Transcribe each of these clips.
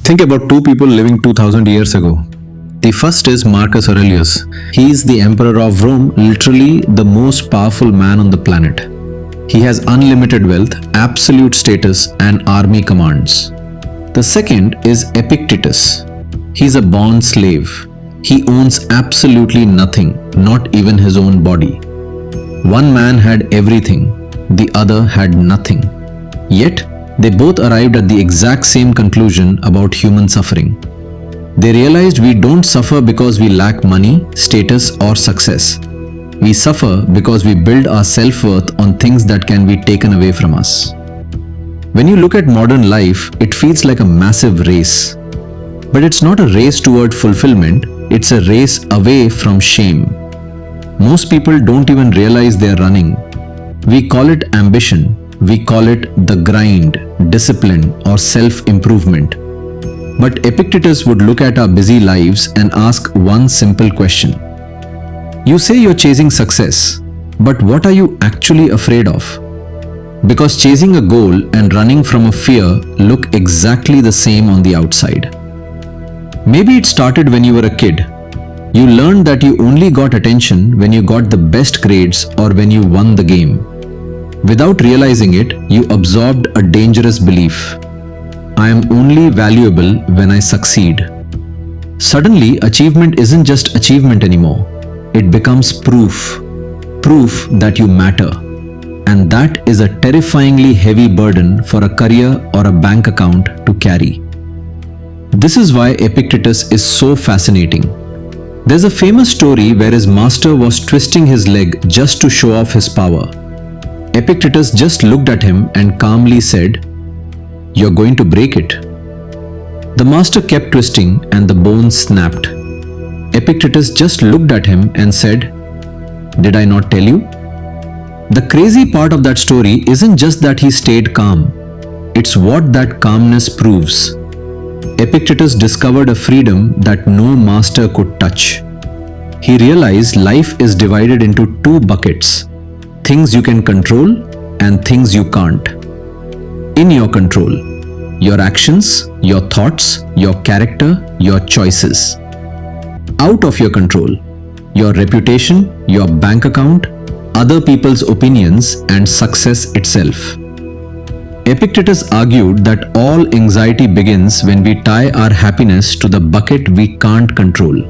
Think about two people living 2000 years ago. The first is Marcus Aurelius. He is the emperor of Rome, literally the most powerful man on the planet. He has unlimited wealth, absolute status, and army commands. The second is Epictetus. He's a born slave. He owns absolutely nothing, not even his own body. One man had everything, the other had nothing. Yet, they both arrived at the exact same conclusion about human suffering. They realized we don't suffer because we lack money, status, or success. We suffer because we build our self-worth on things that can be taken away from us. When you look at modern life, it feels like a massive race. But it's not a race toward fulfillment, it's a race away from shame. Most people don't even realize they're running. We call it ambition. We call it the grind, discipline, or self-improvement. But Epictetus would look at our busy lives and ask one simple question. You say you're chasing success, but what are you actually afraid of? Because chasing a goal and running from a fear look exactly the same on the outside. Maybe it started when you were a kid. You learned that you only got attention when you got the best grades or when you won the game. Without realizing it, you absorbed a dangerous belief. I am only valuable when I succeed. Suddenly, achievement isn't just achievement anymore. It becomes proof. Proof that you matter. And that is a terrifyingly heavy burden for a career or a bank account to carry. This is why Epictetus is so fascinating. There's a famous story where his master was twisting his leg just to show off his power. Epictetus just looked at him and calmly said, "You're going to break it." The master kept twisting and the bone snapped. Epictetus just looked at him and said, "Did I not tell you?" The crazy part of that story isn't just that he stayed calm. It's what that calmness proves. Epictetus discovered a freedom that no master could touch. He realized life is divided into two buckets. Things you can control and things you can't. In your control, your actions, your thoughts, your character, your choices. Out of your control, your reputation, your bank account, other people's opinions, and success itself. Epictetus argued that all anxiety begins when we tie our happiness to the bucket we can't control.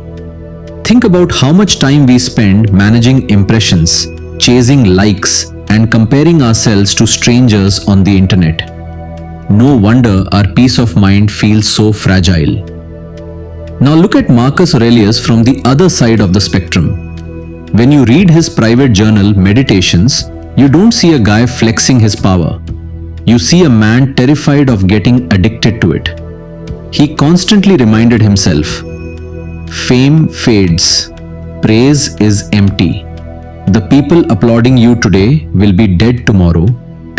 Think about how much time we spend managing impressions, chasing likes, and comparing ourselves to strangers on the internet. No wonder our peace of mind feels so fragile. Now look at Marcus Aurelius from the other side of the spectrum. When you read his private journal, Meditations, you don't see a guy flexing his power. You see a man terrified of getting addicted to it. He constantly reminded himself, "Fame fades. Praise is empty. The people applauding you today will be dead tomorrow,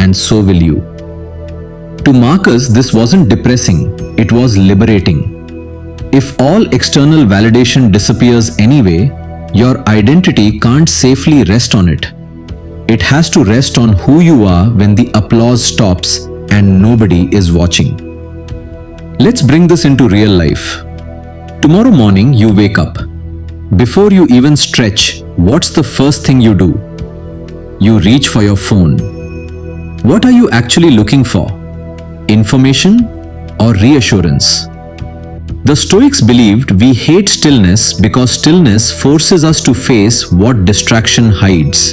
and so will you." To Marcus, this wasn't depressing, it was liberating. If all external validation disappears anyway, your identity can't safely rest on it. It has to rest on who you are when the applause stops and nobody is watching. Let's bring this into real life. Tomorrow morning, you wake up. Before you even stretch, what's the first thing you do? You reach for your phone. What are you actually looking for? Information or reassurance? The Stoics believed we hate stillness because stillness forces us to face what distraction hides.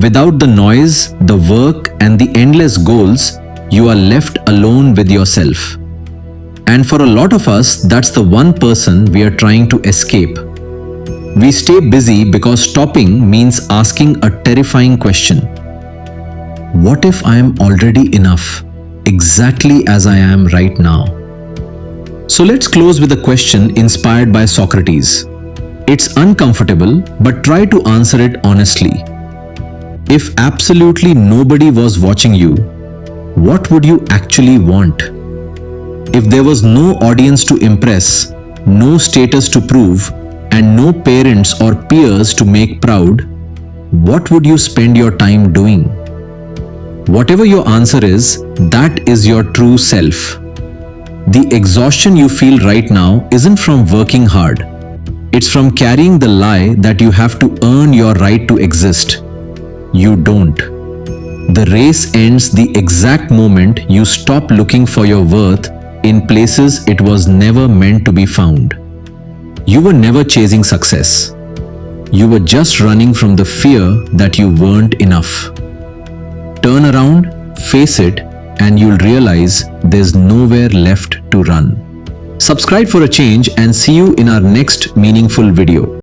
Without the noise, the work, and the endless goals, you are left alone with yourself. And for a lot of us, that's the one person we are trying to escape. We stay busy because stopping means asking a terrifying question. What if I am already enough, exactly as I am right now? So let's close with a question inspired by Socrates. It's uncomfortable, but try to answer it honestly. If absolutely nobody was watching you, what would you actually want? If there was no audience to impress, no status to prove, and no parents or peers to make proud, what would you spend your time doing? Whatever your answer is, that is your true self. The exhaustion you feel right now isn't from working hard. It's from carrying the lie that you have to earn your right to exist. You don't. The race ends the exact moment you stop looking for your worth in places it was never meant to be found. You were never chasing success. You were just running from the fear that you weren't enough. Turn around, face it, and you'll realize there's nowhere left to run. Subscribe for a change and see you in our next meaningful video.